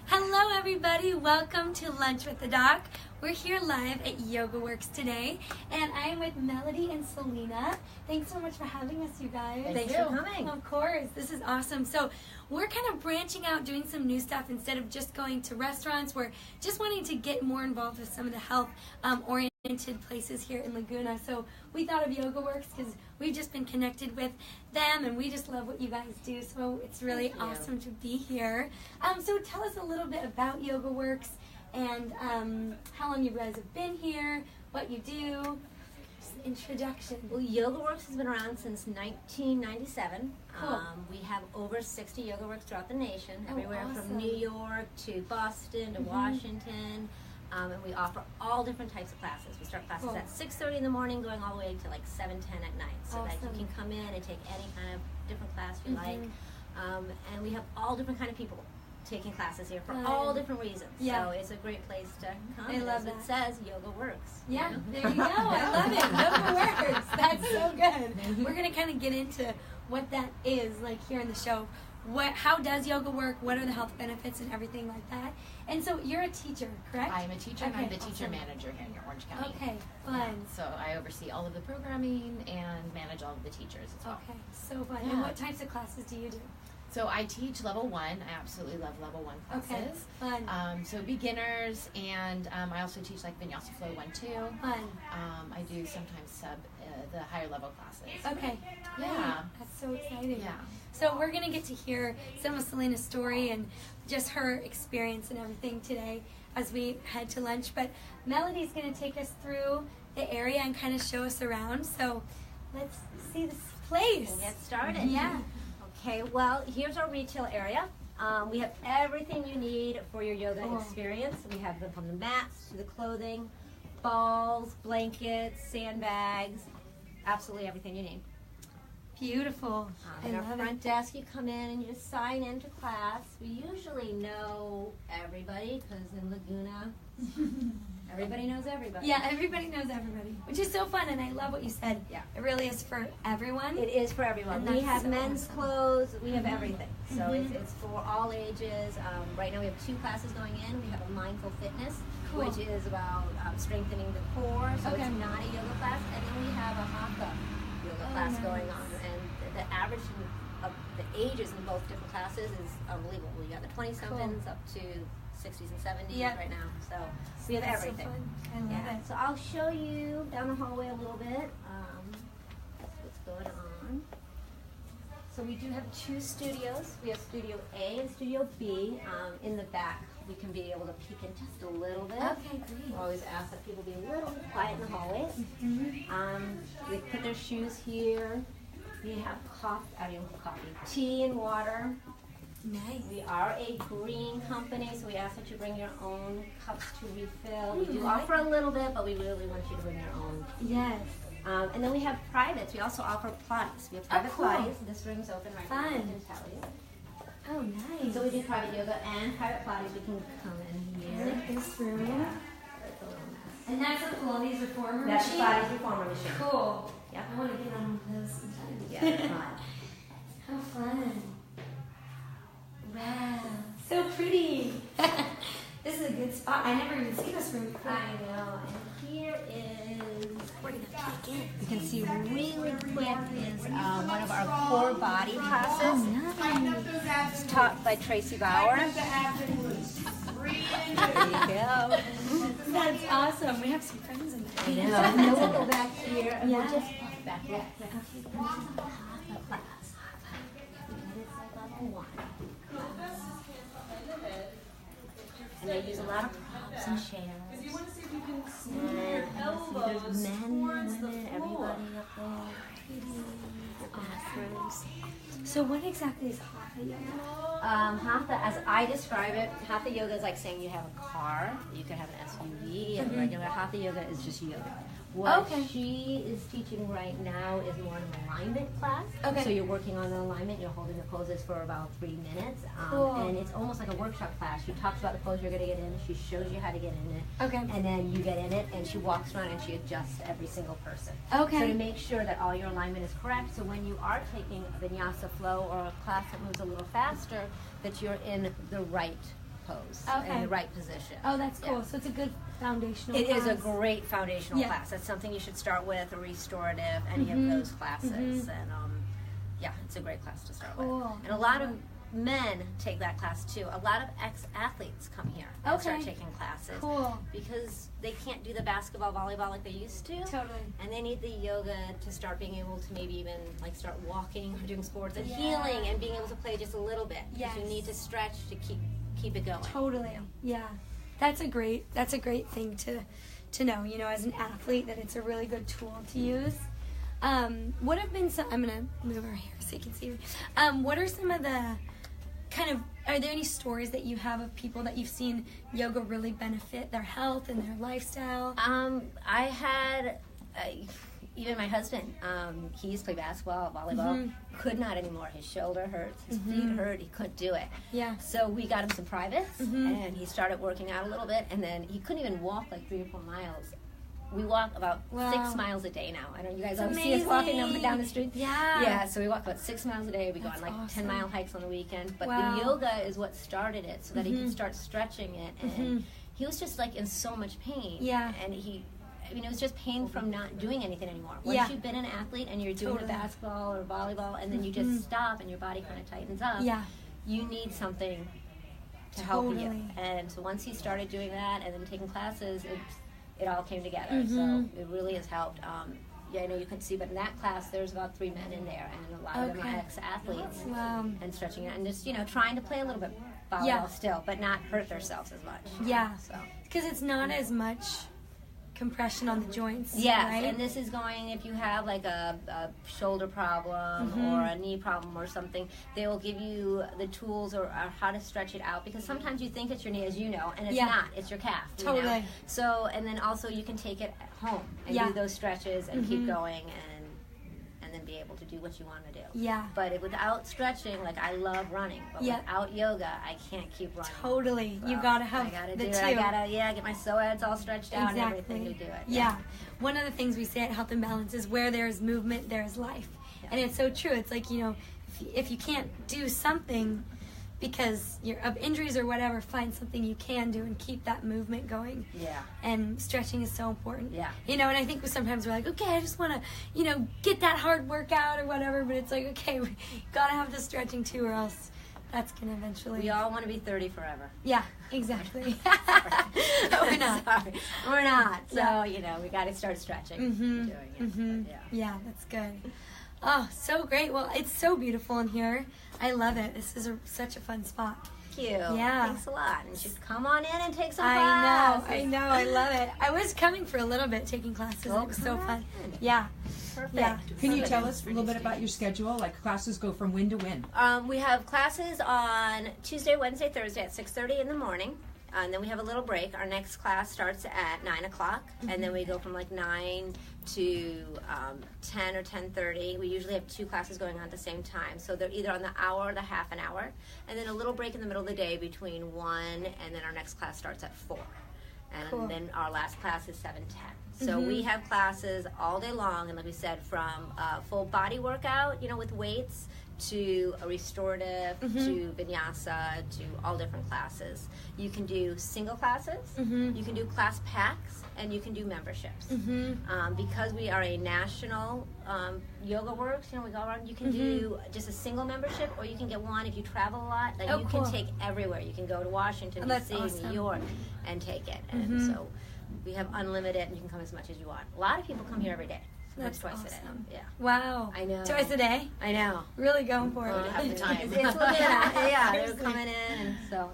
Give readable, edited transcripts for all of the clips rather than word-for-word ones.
Hello everybody, welcome to Lunch with the Doc. We're here live at YogaWorks today, and I am with Melody and Selena. Thanks so much for having us, you guys. Thanks for coming. Of course, this is awesome. So we're kind of branching out, doing some new stuff. Instead of just going to restaurants, we're just wanting to get more involved with some of the health-oriented places here in Laguna. So we thought of YogaWorks because we've just been connected with them, and we just love what you guys do. So it's really awesome to be here. So tell us a little bit about YogaWorks and how long you guys have been here, what you do. Just an introduction. Well, YogaWorks has been around since 1997. Cool. We have over 60 YogaWorks throughout the nation, everywhere awesome. from New York to Boston to Washington. And we offer all different types of classes. We start classes at 6:30 in the morning, going all the way to like 7:10 at night, so that you can come in and take any kind of different class you like. And we have all different kind of people taking classes here for all different reasons. Yeah. So it's a great place to come. I love As it says, Yoga Works. Yeah, there you go. I love it. Yoga Works. That's so good. We're going to kind of get into what that is like here in the show. How does yoga work? What are the health benefits and everything like that? And so you're a teacher, correct? I am a teacher, and I'm the teacher manager here in Orange County. Okay, fun. So I oversee all of the programming and manage all of the teachers as well. Okay, so fun. Yeah. And what types of classes do you do? So I teach level 1. I absolutely love level 1 classes. Okay, fun. So beginners, and I also teach like Vinyasa Flow 1, 2. Fun. I do sometimes the higher level classes. Okay. Yeah. That's so exciting. Yeah. So we're going to get to hear some of Selena's story and just her experience and everything today as we head to lunch. But Melody's going to take us through the area and kind of show us around. So let's see this place. We'll get started. Yeah. Okay, well, here's our retail area. We have everything you need for your yoga experience. We have them from the mats to the clothing, balls, blankets, sandbags, absolutely everything you need. Beautiful. At our front desk, you come in and you just sign into class. We usually know everybody because in Laguna, everybody knows everybody. Yeah, everybody knows everybody, which is so fun, and I love what you said. Yeah. It really is for everyone. It is for everyone. And We that's have so men's awesome. clothes. We have everything. So it's for all ages. Right now we have 2 classes going in. We have a mindful fitness, Cool. which is about strengthening the core. So Okay. it's not a yoga class. And then we have a hatha yoga class going on. And the average of the ages in both different classes is unbelievable. We got the 20-somethings up to 60s and 70s right now. So we have That's everything. So fun. I love it. So I'll show you down the hallway a little bit what's going on. So we do have 2 studios. We have Studio A and Studio B. In the back, we can be able to peek in just a little bit. Okay, great. We always ask that people be a little quiet in the hallways. They put their shoes here. We have tea and water. Nice. We are a green company, so we ask that you bring your own cups to refill. We do offer a little bit, but we really want you to bring your own. Yes. And then we have privates. We also offer Pilates. We have private cool. Pilates. This room's open right now. I Fun. can tell you. Oh, nice. So we do private yoga and private Pilates. We can come in here. Like this room. It's a little mess. And that's a Pilates reformer That's machine? Pilates reformer machine. Cool. Yeah. I want to get on one of those sometimes. Yeah, they're fun. How fun. Wow. So pretty. This is a good spot. I never even seen this room before. I know. And here is, We're going to peek in. you can see really quick, is one of our core body classes. Nice. It's taught by Tracy Bauer. There you go. That's awesome. We have some friends in there. I know. And then we'll go back here and we'll Yeah. just walk back real quick. Class. It's like level 1. And they use a lot of props and chairs. And you see there's men, women, everybody up there. The bathrooms. So what exactly is Hatha yoga? Hatha, as I describe it, Hatha yoga is like saying you have a car, you could have an SUV, and regular Hatha yoga is just yoga. What she is teaching right now is more an alignment class. Okay. So you're working on the alignment, you're holding the poses for about 3 minutes. Cool. And it's almost like a workshop class. She talks about the pose you're going to get in, she shows you how to get in it. Okay. And then you get in it, and she walks around and she adjusts every single person. Okay. So to make sure that all your alignment is correct, so when you are taking a vinyasa flow or a class that moves a little faster, that you're in the right pose Okay. in the right position. Oh, that's cool. So it's a good foundational It class. is a great foundational class. That's something you should start with, a restorative, any of those classes. And yeah, it's a great class to start with. And a lot of men take that class too. A lot of ex-athletes come here and start taking classes because they can't do the basketball, volleyball like they used to. Totally. And they need the yoga to start being able to maybe even like start walking or doing sports and healing and being able to play just a little bit. Because you need to stretch to keep it going. Totally. Yeah. That's a great thing to know, you know, as an athlete, that it's a really good tool to use. What have been some, I'm going to move over here so you can see me. What are some of the are there any stories that you have of people that you've seen yoga really benefit their health and their lifestyle? I had, even my husband, he used to play basketball, volleyball, could not anymore. His shoulder hurts, his feet hurt, he couldn't do it. Yeah. So we got him some privates, and he started working out a little bit, and then he couldn't even walk like 3 or 4 miles. We walk about 6 miles a day now. I don't know, you guys ever see us walking up and down the street? Yeah. Yeah, so we walk about 6 miles a day. We go on like 10-mile hikes on the weekend. But the yoga is what started it, so that he could start stretching it. And he was just like in so much pain. Yeah. And it was just pain from not doing anything anymore. Once you've been an athlete and you're doing a basketball or volleyball, and then you just stop and your body kind of tightens up, you need something to help you. And so once he started doing that and then taking classes, it all came together. So it really has helped. I know you can see, but in that class, there's about 3 men in there, and a lot of them are ex-athletes and stretching it, and just trying to play a little bit volleyball still, but not hurt themselves as much. Yeah, because it's not as much compression on the joints. Yes, right? and this is going, if you have like a shoulder problem or a knee problem or something, they will give you the tools or how to stretch it out, because sometimes you think it's your knee, as you know, and it's not. It's your calf. Totally. You know? So, and then also you can take it home and do those stretches and keep going and then be able to do what you want to do. Yeah. But without stretching, like I love running, but without yoga, I can't keep running. Totally. So you gotta have the two. I gotta get my psoas all stretched out and everything to do it. Yeah. One of the things we say at Health and Balance is where there is movement, there is life. Yeah. And it's so true. It's like, if you can't do something because you're of injuries or whatever, find something you can do and keep that movement going. Yeah. And stretching is so important. Yeah. And I think sometimes we're like, okay, I just want to, get that hard workout or whatever, but it's like, okay, we gotta have the stretching too, or else that's gonna eventually. We all want to be 30 forever. Yeah, exactly. We're not. Sorry. We're not. So, we gotta start stretching. Doing it. Yeah, that's good. Oh, so great. Well, it's so beautiful in here. I love it. This is such a fun spot. Thank you. Yeah. Thanks a lot. And just come on in and take some classes. I know. I love it. I was coming for a little bit taking classes. It was so fun. Yeah. Perfect. Yeah. Can you tell us a little bit about your schedule? Like classes go from when to when? We have classes on Tuesday, Wednesday, Thursday at 6:30 in the morning. And then we have a little break. Our next class starts at 9 o'clock. And then we go from like 9 to 10 or 10:30. We usually have 2 classes going on at the same time. So they're either on the hour or the half an hour. And then a little break in the middle of the day between 1 and then our next class starts at 4. And then our last class is 7:10. So we have classes all day long. And like we said, from full body workout, with weights, to a restorative, to vinyasa, to all different classes. You can do single classes, you can do class packs, and you can do memberships. Because we are a national YogaWorks, we go around, you can do just a single membership, or you can get one if you travel a lot that you can take everywhere. You can go to Washington, D.C., New York, and take it. And so we have unlimited, and you can come as much as you want. A lot of people come here every day. That's twice awesome. a day. Yeah. Wow. I know. Twice a day? I know. Really going for it. Have the time. It's they're coming in, and so.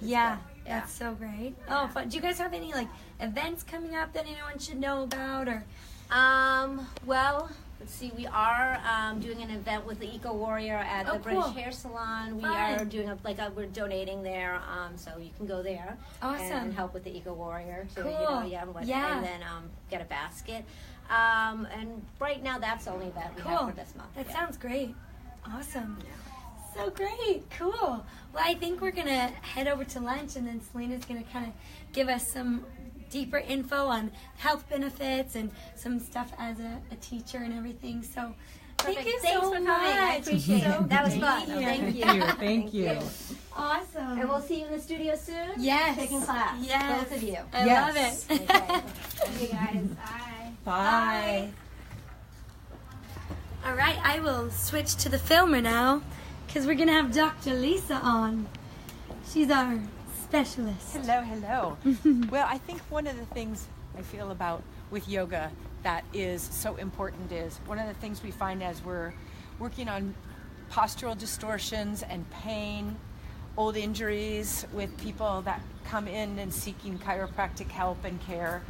That's so great. Oh, fun. Do you guys have any events coming up that anyone should know about, or? Well, let's see. We are doing an event with the Eco Warrior at the British Hair Salon. We are doing we're donating there, so you can go there. Awesome. And help with the Eco Warrior. To, cool. And then get a basket. And right now, that's the only event we have for this month. That sounds great. Awesome. So great. Cool. Well, I think we're going to head over to lunch, and then Selena's going to kind of give us some deeper info on health benefits and some stuff as a teacher and everything. So thank you so much. Thanks for coming. I appreciate it. That was fun. Thank you. Thank you. Awesome. And we'll see you in the studio soon. Yes. Taking class. Yes. Both of you. I love it. Okay. See you guys. Bye. Bye. All right, I will switch to the filmer now because we're going to have Dr. Lisa on. She's our specialist. Hello. Well, I think one of the things I feel about with yoga that is so important is one of the things we find as we're working on postural distortions and pain, old injuries with people that come in and seeking chiropractic help and care,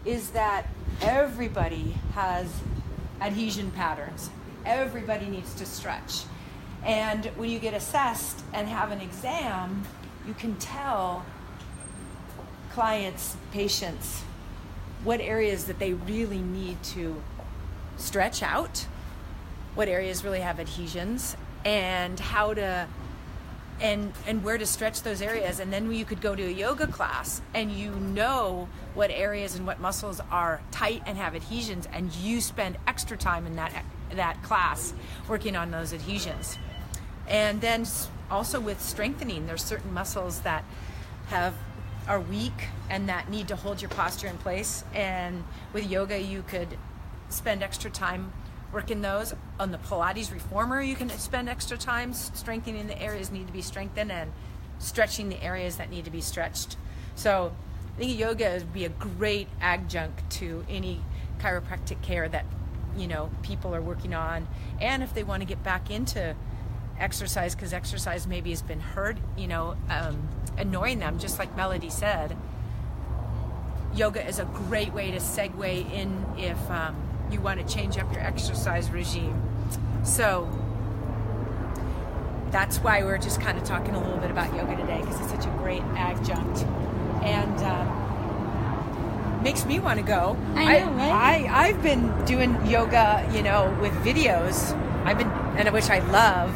is that everybody has adhesion patterns. Everybody needs to stretch. And when you get assessed and have an exam, you can tell clients, patients, what areas that they really need to stretch out, what areas really have adhesions, and how to and where to stretch those areas. And then you could go to a yoga class and you know what areas and what muscles are tight and have adhesions, and you spend extra time in that class working on those adhesions. And then also with strengthening, there's certain muscles that are weak and that need to hold your posture in place. And with yoga, you could spend extra time working those. On the Pilates reformer, you can spend extra time strengthening the areas that need to be strengthened and stretching the areas that need to be stretched. So I think yoga would be a great adjunct to any chiropractic care that, you know, people are working on. And if they want to get back into exercise, because exercise maybe has been annoying them, just like Melody said, yoga is a great way to segue in if you want to change up your exercise regime. So that's why we're just kind of talking a little bit about yoga today, because it's such a great adjunct and makes me want to go. I know, right? I've been doing yoga, with videos. Which I love,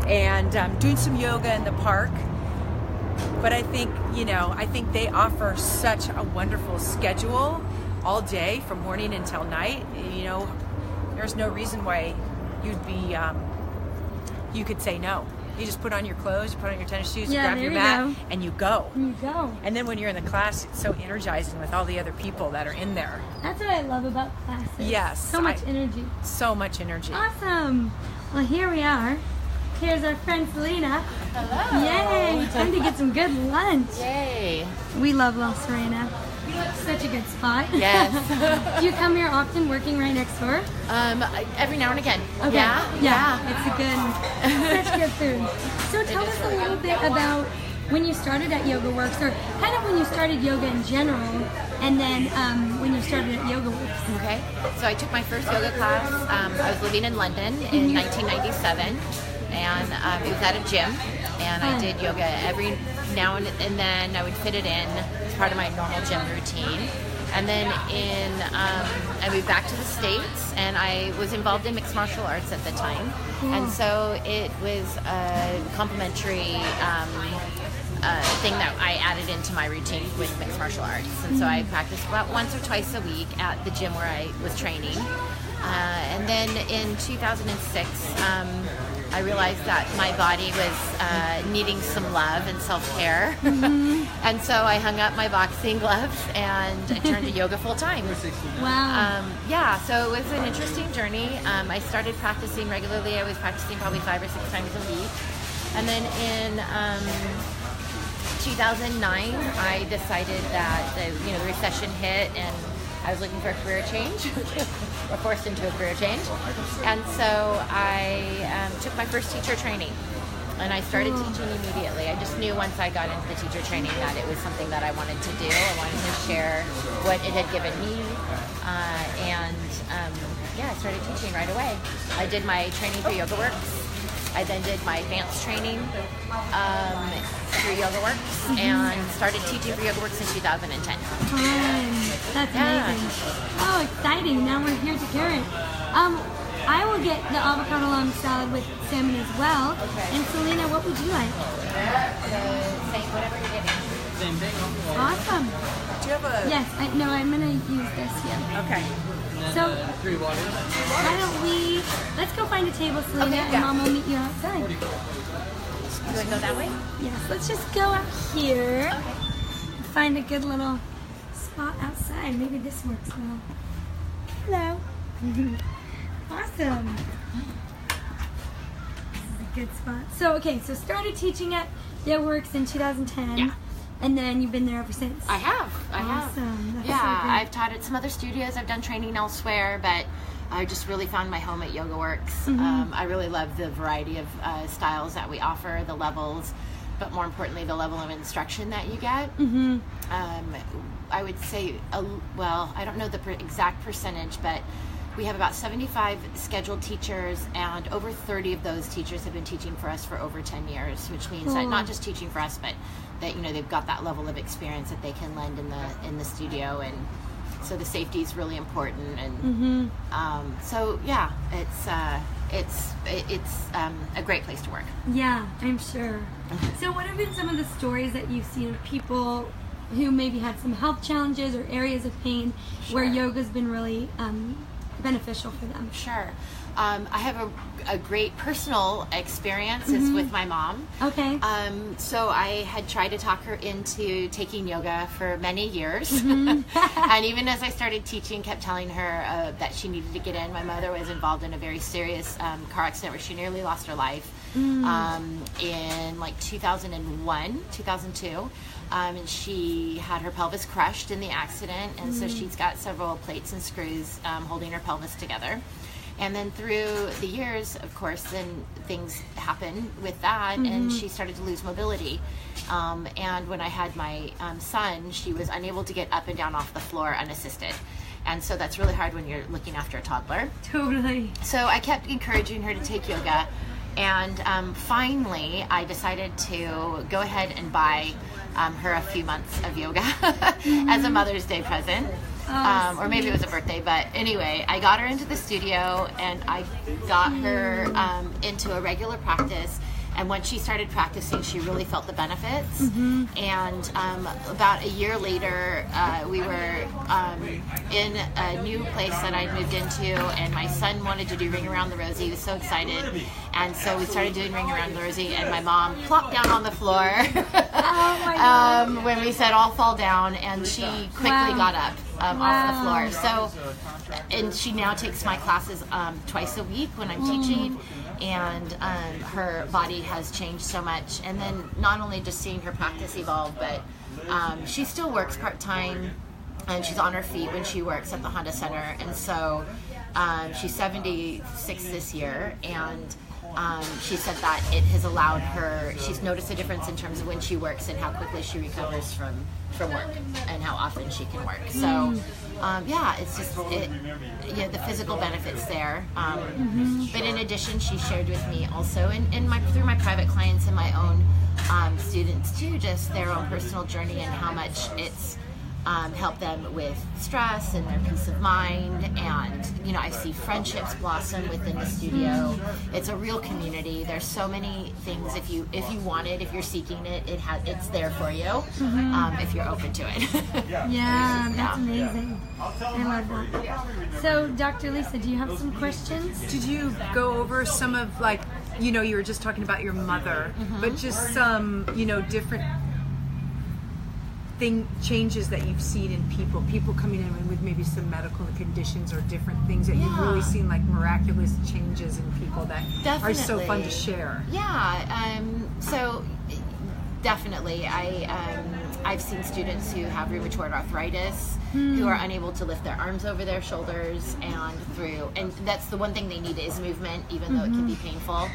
and doing some yoga in the park. But I think they offer such a wonderful schedule all day from morning until night. There's no reason why you could say no. You just put on your clothes, you put on your tennis shoes, you grab your mat, and you go. And then when you're in the class, it's so energizing with all the other people that are in there. That's what I love about classes. Yes. So much energy. So much energy. Awesome. Well, here we are. Here's our friend Selena. Hello. Yay. Time to get some good lunch. Yay. We love La Serena. Such a good spot. Yes. Do you come here often, working right next door? Every now and again. Okay. Yeah. It's such good food. So tell us a little bit about when you started at YogaWorks, or kind of when you started yoga in general, and then when you started at YogaWorks. Okay. So I took my first yoga class. I was living in London in 1997, and it was at a gym, and I did yoga every now and then. I would fit it in as part of my normal gym routine. And then I moved back to the States, and I was involved in mixed martial arts at the time. And so it was a complementary thing that I added into my routine with mixed martial arts. And so I practiced about once or twice a week at the gym where I was training. And then in 2006, I realized that my body was needing some love and self-care. And so I hung up my boxing gloves and I turned to yoga full time. Wow. So it was an interesting journey. I started practicing regularly. I was practicing probably 5 or 6 times a week. And then in 2009, I decided that the recession hit and I was looking for a career change, or forced into a career change. And so I took my first teacher training, and I started teaching immediately. I just knew once I got into the teacher training that it was something that I wanted to do. I wanted to share what it had given me, I started teaching right away. I did my training through YogaWorks. I then did my advanced training through YogaWorks and started teaching for YogaWorks in 2010. That's amazing. Oh, exciting. Now we're here to hear it. I will get the avocado lamb salad with salmon as well. Okay. And Selena, what would you like? Same, whatever you're getting. Same thing. Awesome. Do you have a... Yes, I'm going to use this here. Okay. So, why don't let's go find a table, Selena, Okay, and Mom will meet you outside. You want to go that way? Yes, let's just go out here. Okay. Find a good little spot outside. Maybe this works well. Hello. Awesome. This is a good spot. So, okay, so started teaching at YogaWorks in 2010. Yeah. And then you've been there ever since. I have. Awesome. That's so Yeah, great. I've taught at some other studios. I've done training elsewhere, but I just really found my home at YogaWorks. I really love the variety of styles that we offer, the levels, but more importantly, the level of instruction that you get. I would say, well, I don't know the exact percentage, but we have about 75 scheduled teachers, and over 30 of those teachers have been teaching for us for over 10 years, which means that not just teaching for us, but that, you know, they've got that level of experience that they can lend in the studio, and so the safety is really important. And so yeah, it's a great place to work. Yeah, I'm sure. So what have been some of the stories that you've seen of people who maybe had some health challenges or areas of pain where yoga's been really beneficial for them? Sure. I have a great personal experience is with my mom. Okay. So I had tried to talk her into taking yoga for many years. And even as I started teaching, kept telling her that she needed to get in. My mother was involved in a very serious car accident where she nearly lost her life in like 2001, 2002. And she had her pelvis crushed in the accident, and so she's got several plates and screws holding her pelvis together. And then through the years, of course, then things happen with that, and she started to lose mobility. And when I had my son, she was unable to get up and down off the floor unassisted. And so that's really hard when you're looking after a toddler. Totally. So I kept encouraging her to take yoga. And finally, I decided to go ahead and buy her a few months of yoga as a Mother's Day present. Or maybe it was a birthday, but anyway, I got her into the studio and I got her into a regular practice. And when she started practicing, she really felt the benefits. And about a year later, we were in a new place that I'd moved into, and my son wanted to do Ring Around the Rosie. He was so excited. And so we started doing Ring Around the Rosie, and my mom plopped down on the floor when we said all fall down, and she quickly got up off the floor. So, and she now takes my classes twice a week when I'm teaching. And her body has changed so much. And then not only just seeing her practice evolve, but she still works part-time, and she's on her feet when she works at the Honda Center. And so she's 76 this year, and she said that it has allowed her, she's noticed a difference in terms of when she works and how quickly she recovers from work and how often she can work. So yeah, it's just the physical benefits there. But in addition, she shared with me also through my private clients and my own students too, just their own personal journey and how much it's helped them with stress and their peace of mind. And I see friendships blossom within the studio. It's a real community. There's so many things. If you want it, if you're seeking it, it's there for you. If you're open to it. Yeah, that's amazing. I love that. So, Dr. Lisa, do you have some questions? Did you go over some of, like, you were just talking about your mother, but just some, different changes that you've seen in people coming in with maybe some medical conditions or different things that you've really seen, like miraculous changes in people that are so fun to share? Yeah, so definitely. I've seen students who have rheumatoid arthritis who are unable to lift their arms over their shoulders, and that's the one thing they need is movement, even though it can be painful.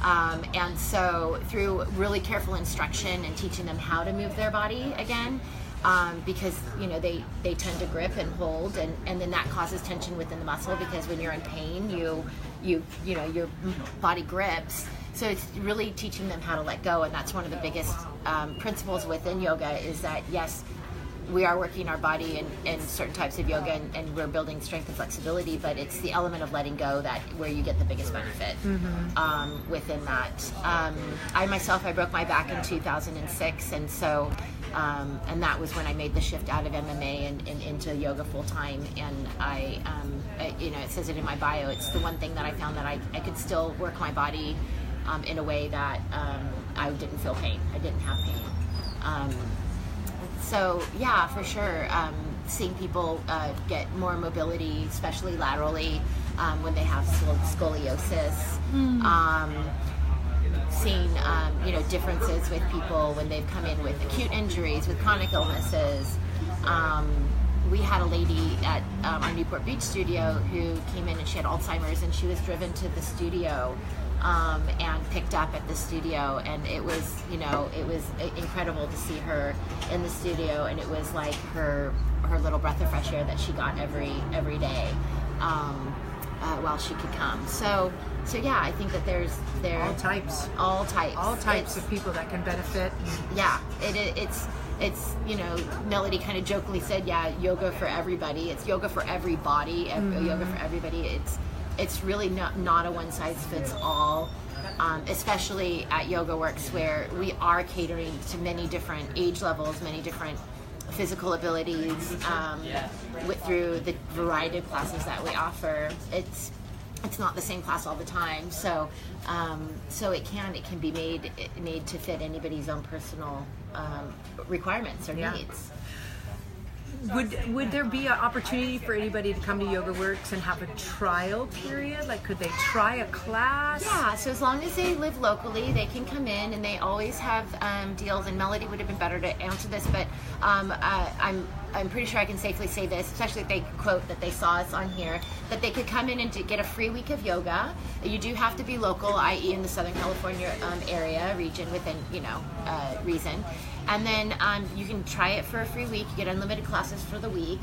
And so through really careful instruction and teaching them how to move their body again, because they tend to grip and hold, and then that causes tension within the muscle, because when you're in pain, your body grips. So it's really teaching them how to let go, and that's one of the biggest principles within yoga, is that yes, we are working our body in certain types of yoga, and we're building strength and flexibility, but it's the element of letting go where you get the biggest benefit within that. I myself, I broke my back in 2006, and so and that was when I made the shift out of MMA and into yoga full time. And it says it in my bio, it's the one thing that I found that I could still work my body in a way that I didn't feel pain. I didn't have pain. So yeah, for sure, seeing people get more mobility, especially laterally, when they have scoliosis. Seeing differences with people when they've come in with acute injuries, with chronic illnesses. We had a lady at our Newport Beach studio who came in and she had Alzheimer's, and she was driven to the studio and picked up at the studio, and it was incredible to see her in the studio, and it was like her little breath of fresh air that she got every day while she could come. So yeah, I think that there's all types of people that can benefit. Yeah, it's Melody kind of jokingly said, yeah, yoga for everybody. It's yoga for everybody. Yoga for everybody. It's really not a one size fits all. Especially at YogaWorks, where we are catering to many different age levels, many different physical abilities, through the variety of classes that we offer. It's not the same class all the time, so it can be made to fit anybody's own personal requirements or needs. Would there be an opportunity for anybody to come to YogaWorks and have a trial period? Like, could they try a class? Yeah, so as long as they live locally, they can come in, and they always have deals. And Melody would have been better to answer this, but I'm pretty sure I can safely say this, especially if they quote that they saw us on here, that they could come in and get a free week of yoga. You do have to be local, i.e. in the Southern California region within reason. And then you can try it for a free week. You get unlimited classes for the week.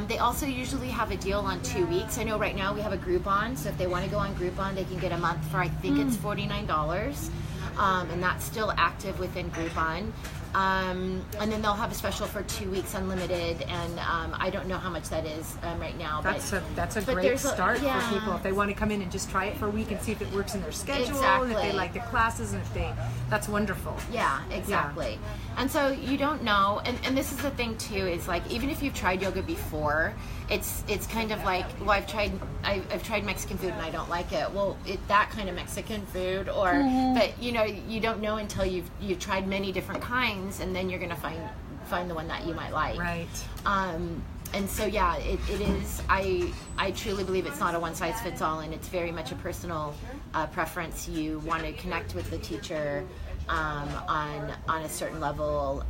They also usually have a deal on 2 weeks. I know right now we have a Groupon, so if they want to go on Groupon, they can get a month for, I think it's $49. And that's still active within Groupon. And then they'll have a special for 2 weeks unlimited, and I don't know how much that is right now. That's a great start for people if they want to come in and just try it for a week and see if it works in their schedule, and if they like the classes, and that's wonderful. Yeah, exactly. Yeah. And so you don't know, and this is the thing too, is like, even if you've tried yoga before, it's kind of like, well, I've tried Mexican food and I don't like it. Well, that kind of Mexican food, or but you don't know until you've tried many different kinds, and then you're gonna find the one that you might like. Right. And so yeah, it is. I truly believe it's not a one size fits all, and it's very much a personal preference. You want to connect with the teacher on a certain level.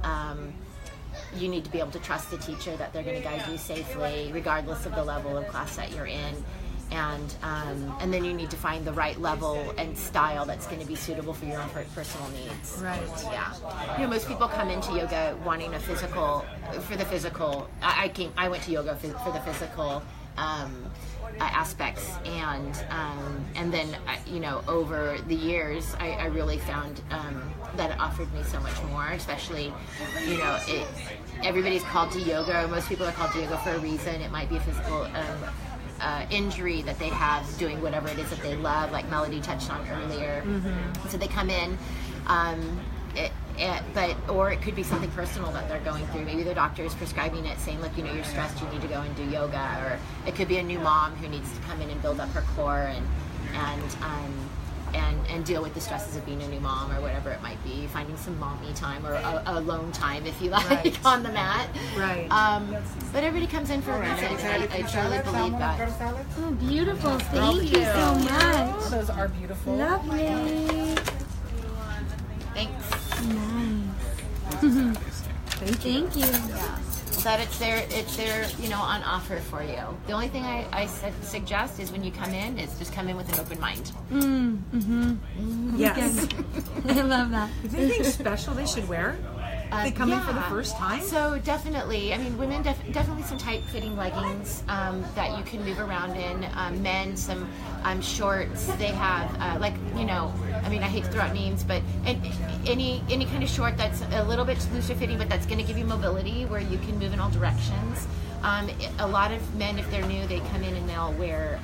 You need to be able to trust the teacher that they're going to guide you safely, regardless of the level of class that you're in. And then you need to find the right level and style that's going to be suitable for your own personal needs. Right. Yeah. Most people come into yoga wanting a physical, for the physical. I went to yoga for the physical aspects, and then over the years I really found that it offered me so much more, especially everybody's called to yoga. Most people are called to yoga for a reason. It might be a physical injury that they have doing whatever it is that they love, like Melody touched on earlier. So they come in, or it could be something personal that they're going through. Maybe the doctor is prescribing it, saying, look, you're stressed, you need to go and do yoga. Or it could be a new mom who needs to come in and build up her core and deal with the stresses of being a new mom, or whatever it might be, finding some mommy time, or alone time, if you like, on the mat. Right. But everybody comes in for a reason. I truly believe that. Oh, beautiful. Thank you so much. Those are beautiful. Lovely. Thanks. Nice. Thank you. Yeah. That it's there, on offer for you. The only thing I suggest is when you come in, is just come in with an open mind. Yes. I love that. Is there anything special they should wear? They come in for the first time? So definitely, women definitely some tight-fitting leggings that you can move around in. Men, some shorts. They have I hate to throw out names, but any kind of short that's a little bit looser fitting, but that's going to give you mobility where you can move in all directions. A lot of men, if they're new, they come in and they'll wear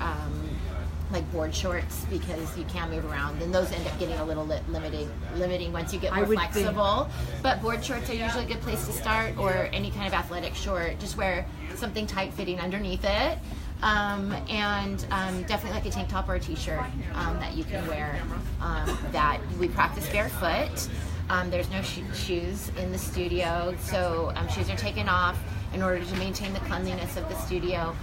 like board shorts, because you can move around, and those end up getting a little limiting once you get more flexible. But board shorts are usually a good place to start, or any kind of athletic short. Just wear something tight fitting underneath it. Definitely like a tank top or a t-shirt that you can wear. That we practice barefoot. There's no shoes in the studio, so shoes are taken off in order to maintain the cleanliness of the studio.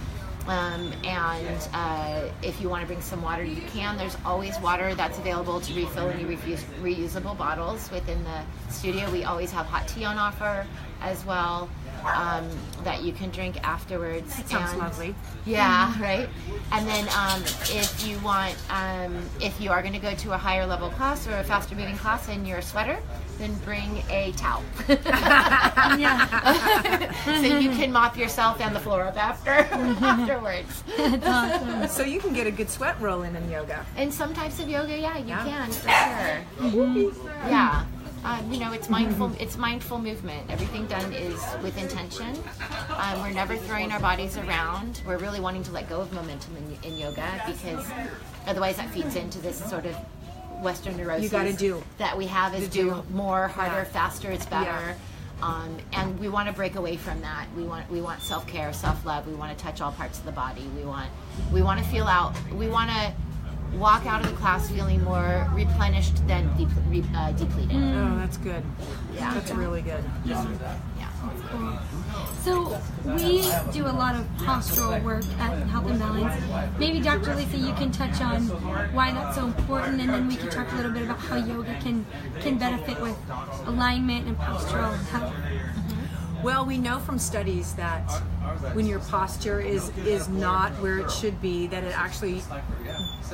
If you want to bring some water, you can. There's always water that's available to refill any reusable bottles within the studio. We always have hot tea on offer as well, that you can drink afterwards. That sounds lovely. Yeah, right. And then if you want, if you are going to go to a higher level class or a faster moving class and you're a sweater, then bring a towel. So you can mop yourself and the floor up afterwards. That's awesome. So you can get a good sweat roll in yoga. In some types of yoga, yeah, you can, for sure. Yeah. It's mindful. It's mindful movement. Everything done is with intention. We're never throwing our bodies around. We're really wanting to let go of momentum in yoga, because otherwise that feeds into this sort of Western neuroses. You got to do that we have is do more, harder, faster. It's better. And we want to break away from that. We want self-care, self-love. We want to touch all parts of the body. We want to feel out. We want to walk out of the class feeling more replenished than depleted. Oh, that's good. Yeah, that's really good. Yeah. Cool. So we do a lot of postural work at Health and Balance. Maybe Dr. Lisa, you can touch on why that's so important, and then we can talk a little bit about how yoga can benefit with alignment and postural health. Well, we know from studies that when your posture is not where it should be, that it actually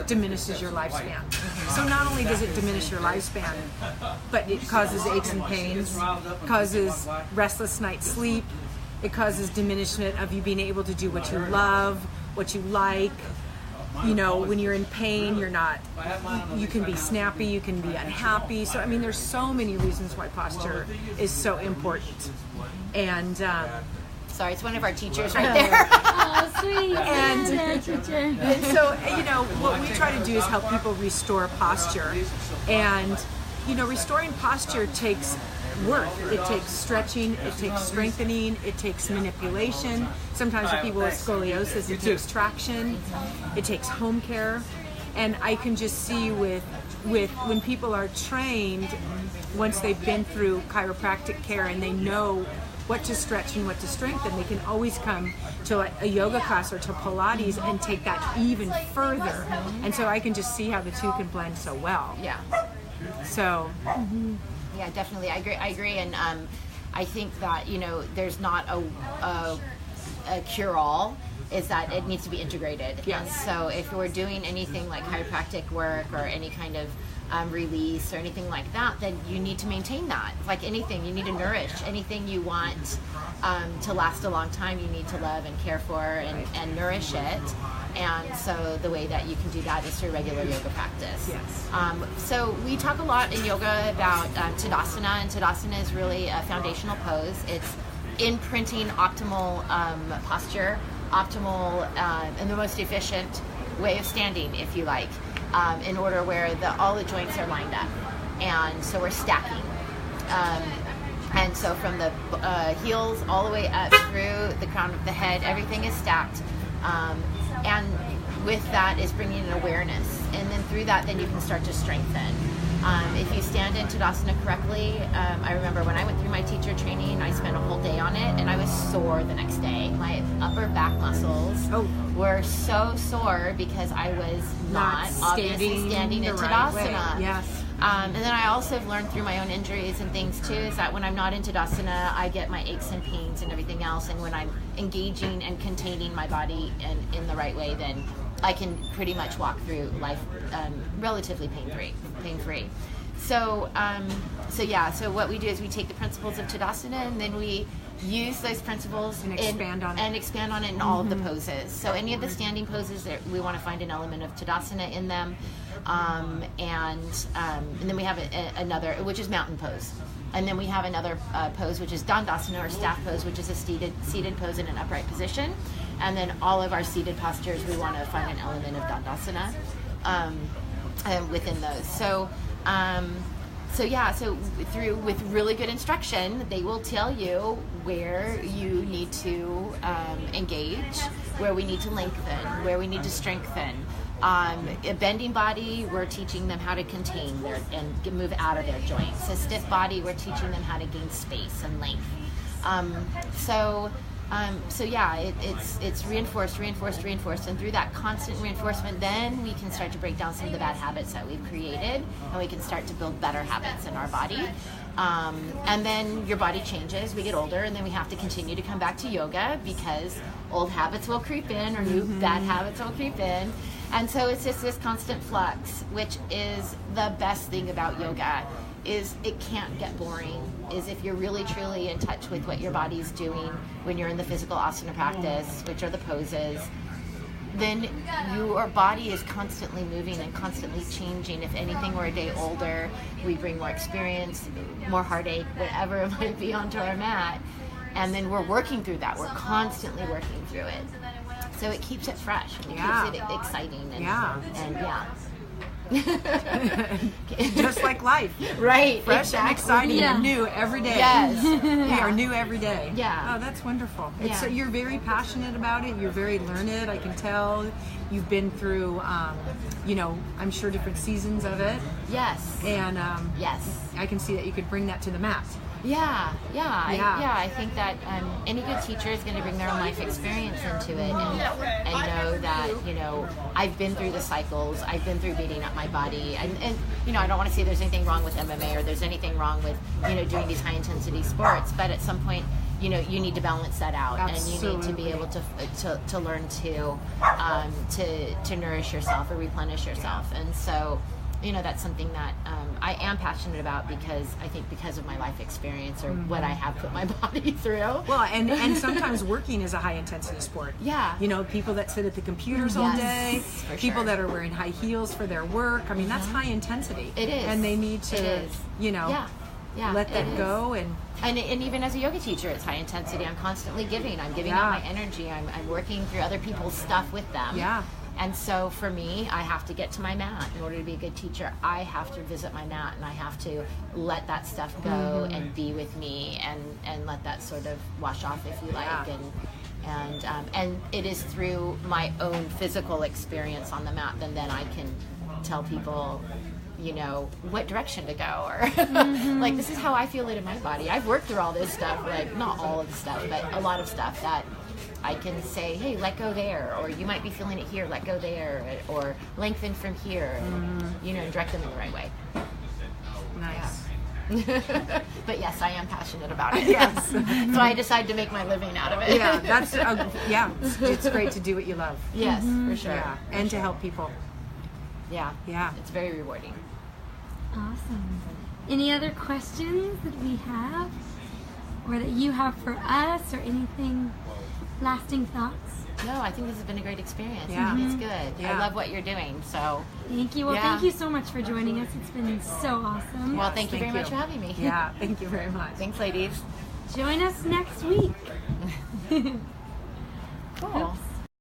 diminishes your lifespan. So not only does it diminish your lifespan, but it causes aches and pains, causes restless night sleep, it causes diminishment of you being able to do what you love, what you like. When you're in pain, you can be snappy, you can be unhappy. So, there's so many reasons why posture is so important. And, sorry, it's one of our teachers right there. Oh, sweet. And so, what we try to do is help people restore posture. And, restoring posture takes work. It takes stretching, it takes strengthening, it takes manipulation. Sometimes for people with scoliosis, it takes traction, it takes home care. And I can just see with when people are trained, once they've been through chiropractic care and they know what to stretch and what to strengthen, they can always come to a yoga class or to Pilates and take that even further. And so I can just see how the two can blend so well. Yeah. So. Yeah, definitely. I agree. And I think that, there's not a cure-all, is that it needs to be integrated. Yes. And so if we're doing anything like chiropractic work or any kind of release or anything like that, then you need to maintain that. Like anything, you need to nourish. Anything you want to last a long time, you need to love and care for and nourish it. And so the way that you can do that is through regular yoga practice. Yes. So we talk a lot in yoga about Tadasana, and Tadasana is really a foundational pose. It's imprinting optimal posture, optimal and the most efficient way of standing, if you like, in order where all the joints are lined up. And so we're stacking. And so from the heels all the way up through the crown of the head, everything is stacked. And with that is bringing an awareness. And then through that, then you can start to strengthen. If you stand in Tadasana correctly, I remember when I went through my teacher training, I spent a whole day on it, and I was sore the next day. My upper back muscles were so sore because I was not obviously standing in Tadasana. Yes. And then I also have learned through my own injuries and things too, is that when I'm not in Tadasana, I get my aches and pains and everything else. And when I'm engaging and containing my body in the right way, then I can pretty much walk through life relatively pain-free. So what we do is we take the principles of Tadasana, and then we use those principles and expand on it in all of the poses. So any of the standing poses, we want to find an element of Tadasana in them. And then we have another, which is mountain pose. And then we have another pose, which is Dandasana, or staff pose, which is a seated pose in an upright position. And then all of our seated postures, we want to find an element of Dandasana within those. So with really good instruction, they will tell you where you need to engage, where we need to lengthen, where we need to strengthen. A bending body, we're teaching them how to contain and move out of their joints. A stiff body, we're teaching them how to gain space and length. So yeah, it's reinforced, and through that constant reinforcement, then we can start to break down some of the bad habits that we've created, and we can start to build better habits in our body. And then your body changes, we get older, and then we have to continue to come back to yoga because old habits will creep in, or new bad habits will creep in. And so it's just this constant flux, which is the best thing about yoga, is it can't get boring, is if you're really truly in touch with what your body's doing when you're in the physical asana practice, which are the poses, then your body is constantly moving and constantly changing. If anything, we're a day older, we bring more experience, more heartache, whatever it might be, onto our mat, and then we're working through that. We're constantly working through it. So it keeps it fresh, and it keeps it exciting, and just like life, right? Fresh and exciting and new every day. Yes, we are new every day. Yeah. Oh, that's wonderful. So you're very passionate about it. You're very learned. I can tell. You've been through, I'm sure different seasons of it. Yes. And yes, I can see that you could bring that to the mat. I think that any good teacher is going to bring their own life experience into it, and know that, I've been through the cycles, I've been through beating up my body, and I don't want to say there's anything wrong with MMA or there's anything wrong with, doing these high intensity sports, but at some point, you need to balance that out. Absolutely. And you need to be able to learn to nourish yourself or replenish yourself. And so, that's something that I am passionate about, because I think because of my life experience, or what I have put my body through. Well, and sometimes working is a high intensity sport. Yeah. People that sit at the computers all day, people that are wearing high heels for their work. I mean, that's high intensity. It is. And they need to, let that go. And even as a yoga teacher, it's high intensity. I'm constantly giving. I'm giving out my energy. I'm working through other people's stuff with them. Yeah. And so for me, I have to get to my mat. In order to be a good teacher, I have to visit my mat, and I have to let that stuff go and be with me, and let that sort of wash off, if you like. And it is through my own physical experience on the mat that then I can tell people, what direction to go, or like, this is how I feel it in my body. I've worked through all this stuff, like not all of the stuff, but a lot of stuff that I can say, hey, let go there, or you might be feeling it here, let go there, or lengthen from here, and direct them in the right way. Nice. Yeah. But yes, I am passionate about it. Yes. So I decided to make my living out of it. Yeah, that's it's great to do what you love. Yes, for sure. Yeah, and to help people. Yeah. Yeah. It's very rewarding. Awesome. Any other questions that we have, or that you have for us, or anything, lasting thoughts? No, I think this has been a great experience. Yeah. It's good. Yeah. I love what you're doing. So thank you. Well, thank you so much for joining us. It's been so awesome. Well, thank you very much for having me. Yeah, thank you very much. Thanks, ladies. Join us next week. Cool.